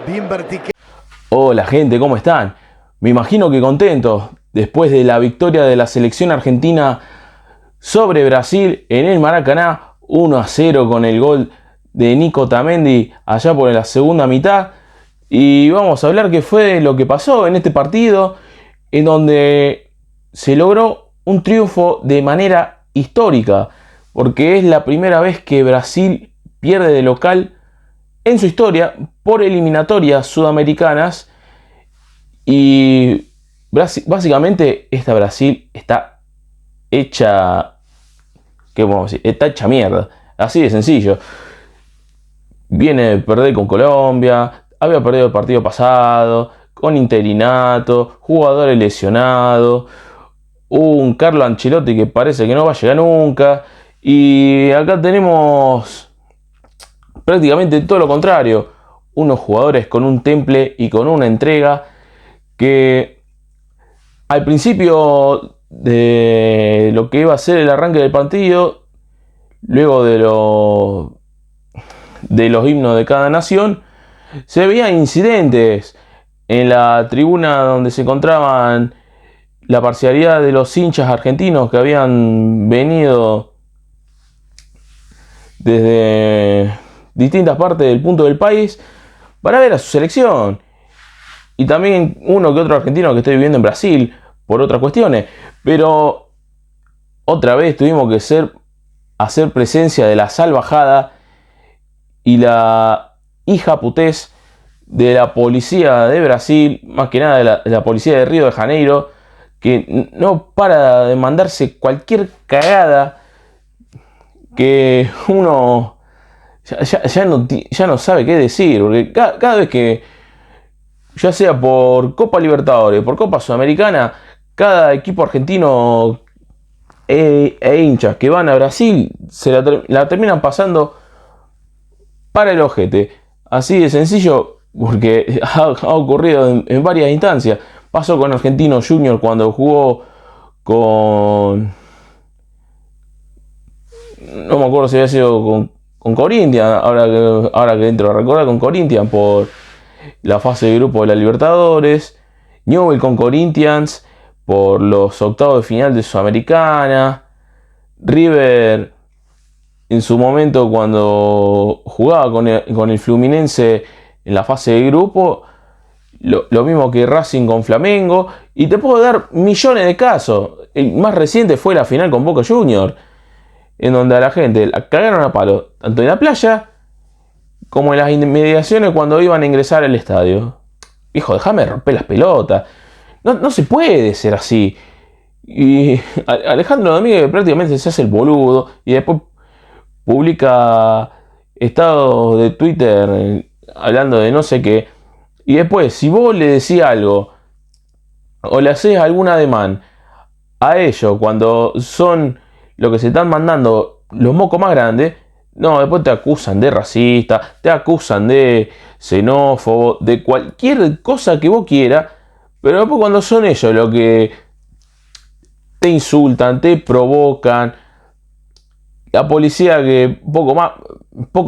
bien vertical. Hola gente, ¿cómo están? Me imagino que contentos después de la victoria de la selección argentina sobre Brasil en el Maracaná, 1-0 con el gol de Nico Otamendi allá por la segunda mitad. Y vamos a hablar qué fue lo que pasó en este partido, en donde se logró un triunfo de manera histórica, porque es la primera vez que Brasil pierde de local en su historia por eliminatorias sudamericanas. Y básicamente esta Brasil está hecha, ¿qué vamos a decir? Está hecha mierda, así de sencillo. Viene de perder con Colombia, había perdido el partido pasado, con interinato, jugadores lesionados, un Carlo Ancelotti que parece que no va a llegar nunca. Y acá tenemos prácticamente todo lo contrario, unos jugadores con un temple y con una entrega que al principio de lo que iba a ser el arranque del partido, luego de los himnos de cada nación, se veían incidentes en la tribuna donde se encontraban la parcialidad de los hinchas argentinos que habían venido desde distintas partes del punto del país para ver a su selección. Y también uno que otro argentino que esté viviendo en Brasil por otras cuestiones. Pero otra vez tuvimos que hacer presencia de la salvajada y la hija putés de la policía de Brasil, más que nada de la policía de Río de Janeiro, que no para de mandarse cualquier cagada que uno ya no sabe qué decir. Porque cada vez que, ya sea por Copa Libertadores, por Copa Sudamericana, cada equipo argentino e hinchas que van a Brasil se la terminan pasando para el ojete. Así de sencillo, porque ha ocurrido en varias instancias. Pasó con Argentino Junior cuando jugó con... No me acuerdo si había sido con Corinthians, ahora que entro a recordar, con Corinthians por la fase de grupo de la Libertadores. Newell con Corinthians por los octavos de final de Sudamericana. River en su momento cuando jugaba con el Fluminense en la fase de grupo. Lo mismo que Racing con Flamengo. Y te puedo dar millones de casos. El más reciente fue la final con Boca Juniors, en donde a la gente la cagaron a palo, tanto en la playa como en las inmediaciones cuando iban a ingresar al estadio. Hijo, déjame romper las pelotas. No se puede ser así. Y Alejandro Domínguez prácticamente se hace el boludo y después publica estados de Twitter hablando de no sé qué. Y después, si vos le decís algo o le haces algún ademán a ellos cuando son lo que se están mandando los mocos más grandes, no, después te acusan de racista, te acusan de xenófobo, de cualquier cosa que vos quieras. Pero después cuando son ellos los que te insultan, te provocan, la policía que poco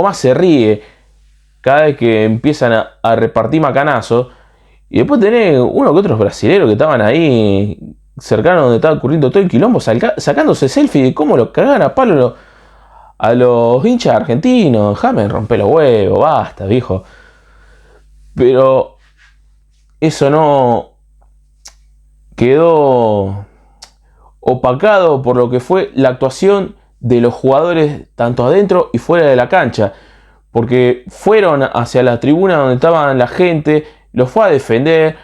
más se ríe cada vez que empiezan a repartir macanazos. Y después tenés uno que otros brasileros que estaban ahí cercanos donde estaba ocurriendo todo el quilombo, sacándose selfie de cómo lo cagan a palo a los hinchas argentinos. Déjame romper los huevos, basta, viejo. Pero eso no quedó opacado por lo que fue la actuación de los jugadores tanto adentro y fuera de la cancha, porque fueron hacia la tribuna donde estaban la gente, los fue a defender,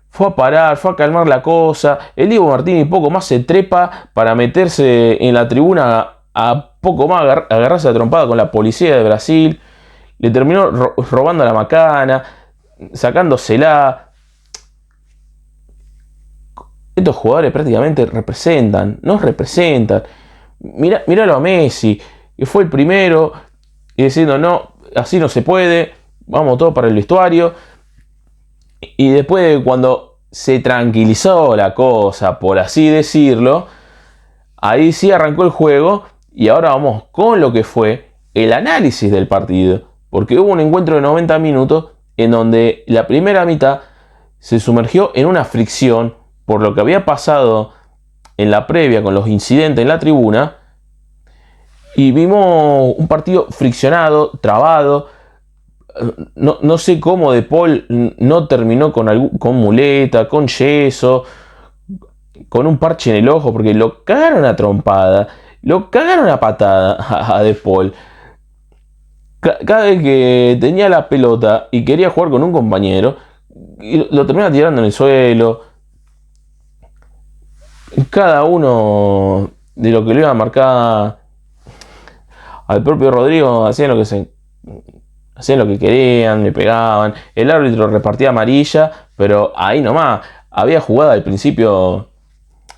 fue a parar, fue a calmar la cosa. El Diego Martínez poco más se trepa para meterse en la tribuna a poco más agarrarse a trompada con la policía de Brasil. Le terminó robando la macana, sacándosela. Estos jugadores prácticamente nos representan. Míralo a Messi, que fue el primero, y diciendo no, así no se puede, vamos todos para el vestuario. Y después, cuando se tranquilizó la cosa, por así decirlo, ahí sí arrancó el juego. Y ahora vamos con lo que fue el análisis del partido, porque hubo un encuentro de 90 minutos en donde la primera mitad se sumergió en una fricción por lo que había pasado en la previa con los incidentes en la tribuna, y vimos un partido friccionado, trabado. No sé cómo De Paul no terminó con muleta, con yeso, con un parche en el ojo, porque lo cagaron a trompada, lo cagaron a patada a De Paul. Cada vez que tenía la pelota y quería jugar con un compañero, lo terminaba tirando en el suelo. Cada uno de lo que le iba a marcar al propio Rodrigo hacían lo que querían, le pegaban. El árbitro repartía amarilla, pero ahí nomás. Había jugada al principio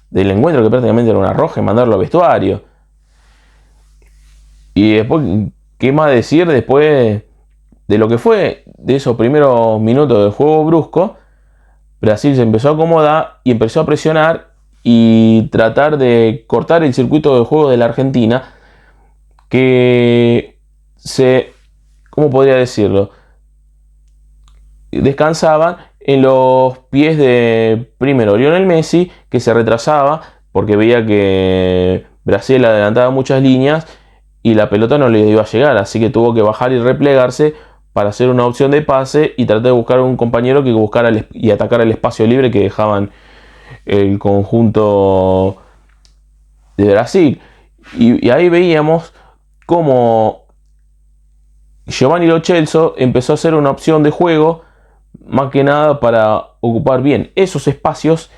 del encuentro que prácticamente era una roja y mandarlo al vestuario. Y después, ¿qué más decir después de lo que fue de esos primeros minutos de juego brusco? Brasil se empezó a acomodar y empezó a presionar y tratar de cortar el circuito de juego de la Argentina, que ¿cómo podría decirlo? Descansaban en los pies de primero Lionel Messi, que se retrasaba porque veía que Brasil adelantaba muchas líneas y la pelota no le iba a llegar, así que tuvo que bajar y replegarse para hacer una opción de pase y tratar de buscar un compañero que buscara y atacara el espacio libre que dejaban el conjunto de Brasil. Y ahí veíamos cómo Giovanni Lo Celso empezó a hacer una opción de juego más que nada para ocupar bien esos espacios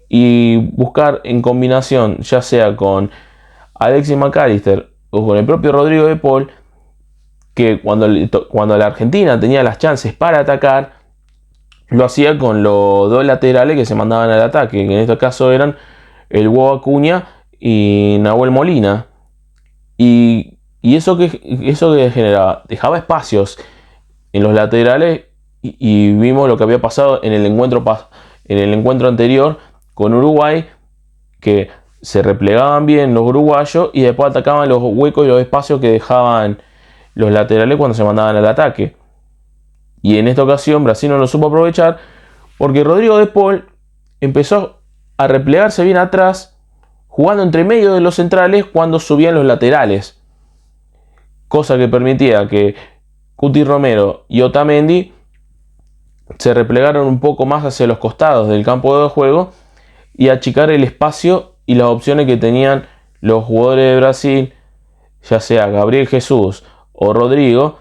y buscar en combinación, ya sea con Alexis McAllister o con el propio Rodrigo De Paul, que cuando la Argentina tenía las chances para atacar, lo hacía con los dos laterales que se mandaban al ataque, que en este caso eran el Hugo Acuña y Nahuel Molina. Y eso que generaba, dejaba espacios en los laterales, y vimos lo que había pasado en el encuentro anterior con Uruguay, que se replegaban bien los uruguayos y después atacaban los huecos y los espacios que dejaban los laterales cuando se mandaban al ataque. Y en esta ocasión Brasil no lo supo aprovechar, porque Rodrigo De Paul empezó a replegarse bien atrás, jugando entre medio de los centrales cuando subían los laterales, cosa que permitía que Cuti Romero y Otamendi se replegaron un poco más hacia los costados del campo de juego y achicar el espacio y las opciones que tenían los jugadores de Brasil, ya sea Gabriel Jesús o Rodrigo,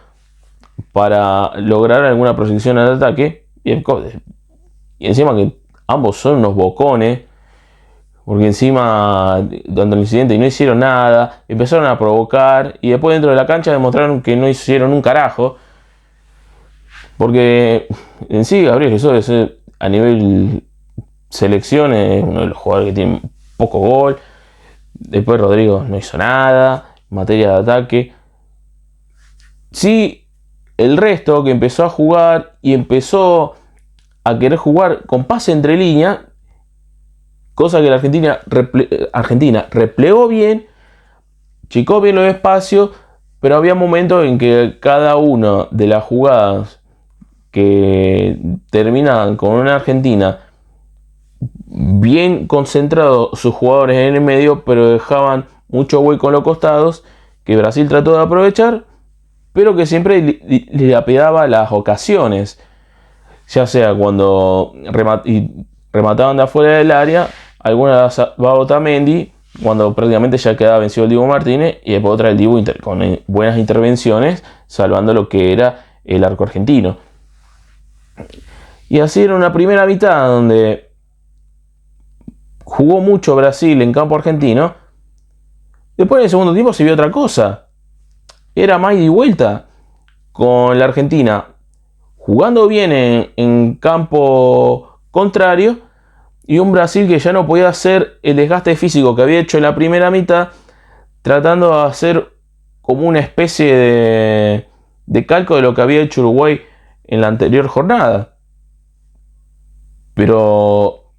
para lograr alguna proyección al ataque. Y encima que ambos son unos bocones, porque encima durante el incidente no hicieron nada, empezaron a provocar y después dentro de la cancha demostraron que no hicieron un carajo. Porque en sí Gabriel Jesús a nivel selección es uno de los jugadores que tiene poco gol. Después Rodrigo no hizo nada en materia de ataque. Sí, el resto que empezó a jugar y empezó a querer jugar con pase entre líneas, cosa que la Argentina replegó bien, chicó bien los espacios, pero había momentos en que cada una de las jugadas que terminaban con una Argentina bien concentrado sus jugadores en el medio, pero dejaban mucho hueco en los costados, que Brasil trató de aprovechar, pero que siempre le apedaba las ocasiones, ya sea cuando remataban de afuera del área, algunas va Otamendi, cuando prácticamente ya quedaba vencido el Dibu Martínez, y después otra el Dibu con buenas intervenciones, salvando lo que era el arco argentino. Y así era una primera mitad donde jugó mucho Brasil en campo argentino. Después en el segundo tiempo se vio otra cosa. Era más ida y vuelta, con la Argentina jugando bien en campo contrario, y un Brasil que ya no podía hacer el desgaste físico que había hecho en la primera mitad, tratando de hacer como una especie de calco de lo que había hecho Uruguay en la anterior jornada. Pero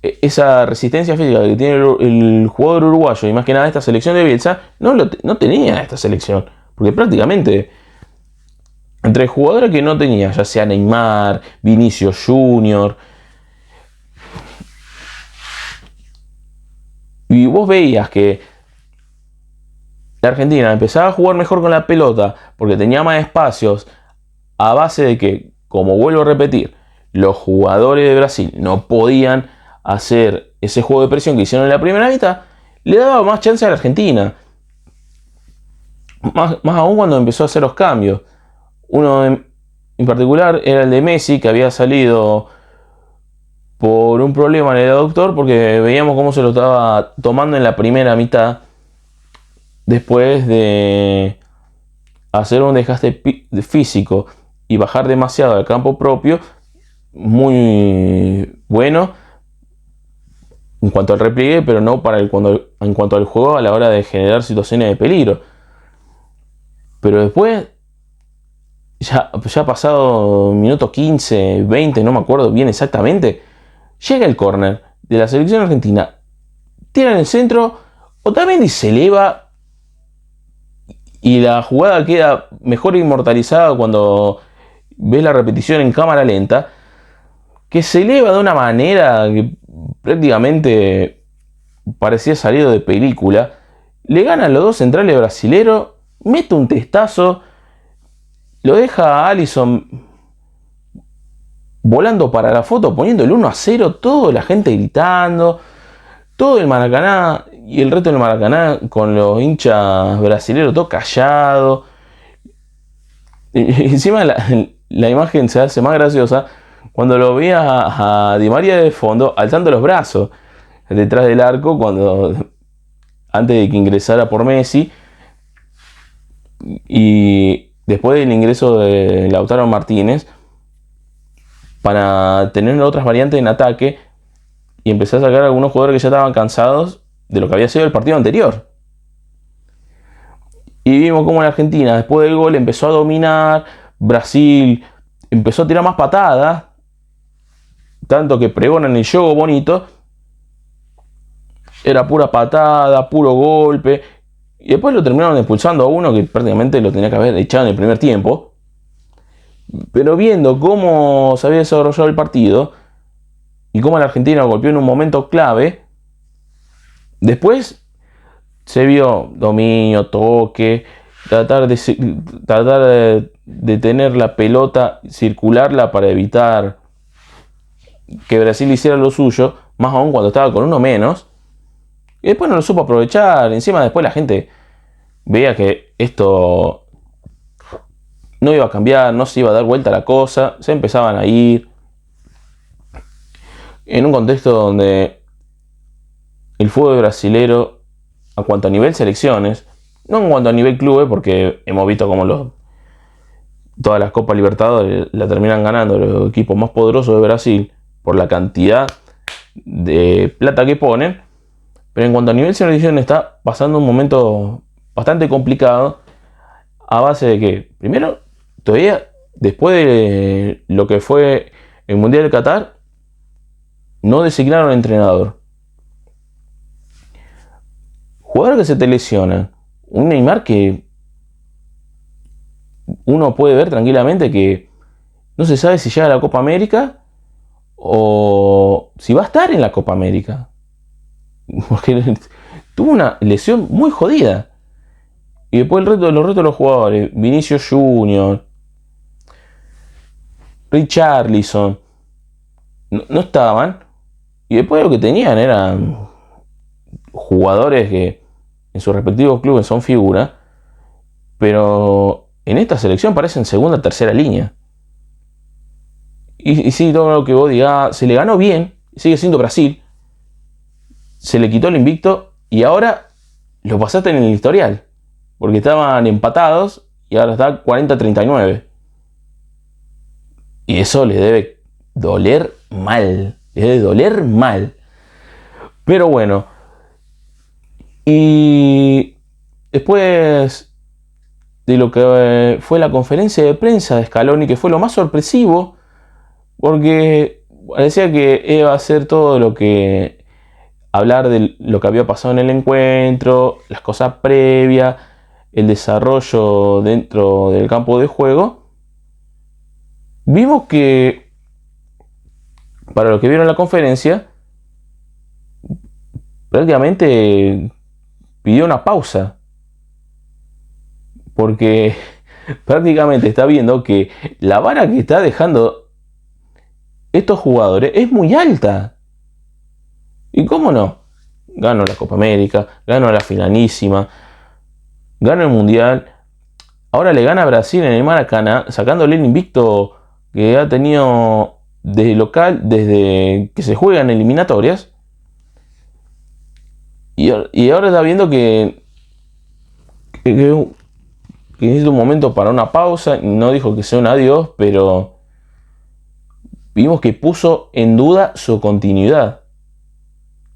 esa resistencia física que tiene el jugador uruguayo, y más que nada esta selección de Bielsa, no tenía esta selección, porque prácticamente entre jugadores que no tenía, ya sea Neymar, Vinicius Junior. Y vos veías que la Argentina empezaba a jugar mejor con la pelota porque tenía más espacios, a base de que, como vuelvo a repetir, los jugadores de Brasil no podían hacer ese juego de presión que hicieron en la primera mitad, le daba más chance a la Argentina. Más aún cuando empezó a hacer los cambios. Uno en particular era el de Messi, que había salido por un problema en el doctor, porque veíamos cómo se lo estaba tomando en la primera mitad, después de hacer un desgaste físico y bajar demasiado al campo propio, muy bueno en cuanto al repliegue, pero no en cuanto al juego a la hora de generar situaciones de peligro. Pero después, ya ha pasado minuto 15, 20, no me acuerdo bien exactamente, llega el córner de la selección argentina, tira en el centro, Otamendi se eleva y la jugada queda mejor inmortalizada cuando ves la repetición en cámara lenta, que se eleva de una manera que prácticamente parecía salido de película. Le ganan los dos centrales brasileros, mete un testazo, lo deja a Alisson volando para la foto, poniendo el 1-0, toda la gente gritando, todo el Maracaná y el resto del Maracaná con los hinchas brasileños todo callado. Y encima la imagen se hace más graciosa cuando lo veía a Di María de fondo alzando los brazos detrás del arco antes de que ingresara por Messi, y después del ingreso de Lautaro Martínez para tener otras variantes en ataque y empezar a sacar a algunos jugadores que ya estaban cansados de lo que había sido el partido anterior. Y vimos cómo la Argentina, después del gol, empezó a dominar. Brasil empezó a tirar más patadas, tanto que pregonan el juego bonito. Era pura patada, puro golpe. Y después lo terminaron expulsando a uno que prácticamente lo tenía que haber echado en el primer tiempo. Pero viendo cómo se había desarrollado el partido y cómo la Argentina golpeó en un momento clave, después se vio dominio, toque, tratar de tener la pelota, circularla para evitar que Brasil hiciera lo suyo, más aún cuando estaba con uno menos. Y después no lo supo aprovechar. Encima después la gente veía que esto no iba a cambiar, no se iba a dar vuelta la cosa, se empezaban a ir. En un contexto donde el fútbol brasilero, a cuanto a nivel selecciones, no en cuanto a nivel clubes, porque hemos visto como todas las Copas Libertadores la terminan ganando los equipos más poderosos de Brasil por la cantidad de plata que ponen, pero en cuanto a nivel selección está pasando un momento bastante complicado, a base de que, primero, todavía después de lo que fue el Mundial de Qatar, no designaron entrenador. Jugador que se te lesiona, un Neymar que uno puede ver tranquilamente que no se sabe si llega a la Copa América o si va a estar en la Copa América, porque tuvo una lesión muy jodida. Y después los retos de los jugadores, Vinicius Junior, Richarlison, no estaban. Y después lo que tenían eran jugadores que en sus respectivos clubes son figuras, pero en esta selección parecen segunda o tercera línea. Y sí, todo lo que vos digas, se le ganó bien, sigue siendo Brasil, se le quitó el invicto y ahora lo pasaste en el historial, porque estaban empatados y ahora está 40-39. Y eso le debe doler mal, le debe doler mal. Pero bueno, y después de lo que fue la conferencia de prensa de Scaloni, que fue lo más sorpresivo, porque parecía que iba a ser todo lo que hablar de lo que había pasado en el encuentro, las cosas previas, el desarrollo dentro del campo de juego, vimos que, para los que vieron la conferencia, prácticamente pidió una pausa. Porque prácticamente está viendo que la vara que está dejando estos jugadores es muy alta. ¿Y cómo no? Gano la Copa América, gano la finalísima, gano el Mundial. Ahora le gana a Brasil en el Maracaná, sacándole el invicto que ha tenido desde local, desde que se juegan eliminatorias. Y ahora está viendo que necesita un momento para una pausa. No dijo que sea un adiós, pero vimos que puso en duda su continuidad.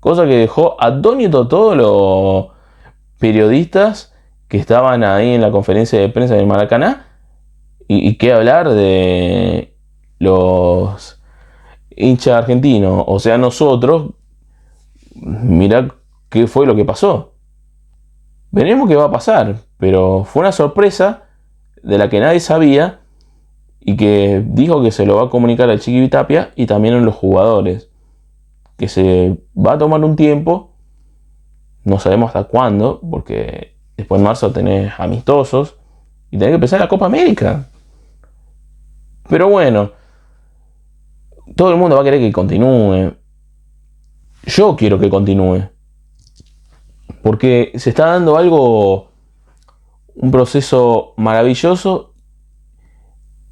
Cosa que dejó atónito a todos los periodistas que estaban ahí en la conferencia de prensa del Maracaná. Y qué hablar de los hinchas argentinos. O sea, nosotros, mirá qué fue lo que pasó. Veremos qué va a pasar, pero fue una sorpresa de la que nadie sabía y que dijo que se lo va a comunicar al Chiqui Tapia y también a los jugadores. Que se va a tomar un tiempo, no sabemos hasta cuándo, porque después en marzo tenés amistosos y tenés que empezar la Copa América. Pero bueno, todo el mundo va a querer que continúe. Yo quiero que continúe. Porque se está dando algo, un proceso maravilloso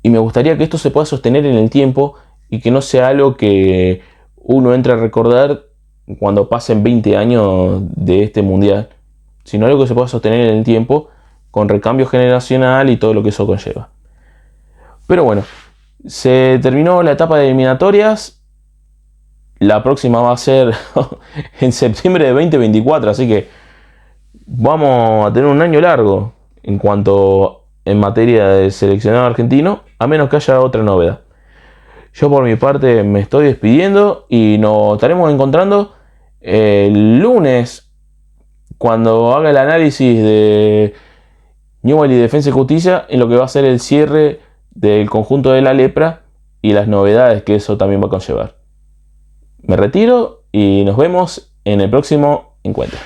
y me gustaría que esto se pueda sostener en el tiempo y que no sea algo que uno entre a recordar cuando pasen 20 años de este mundial, sino algo que se pueda sostener en el tiempo con recambio generacional y todo lo que eso conlleva. Pero bueno, se terminó la etapa de eliminatorias. La próxima va a ser en septiembre de 2024, así que vamos a tener un año largo en cuanto en materia de seleccionado argentino, a menos que haya otra novedad. Yo por mi parte me estoy despidiendo y nos estaremos encontrando el lunes cuando haga el análisis de Newell's y Defensa y Justicia en lo que va a ser el cierre del conjunto de la lepra y las novedades que eso también va a conllevar. Me retiro y nos vemos en el próximo encuentro.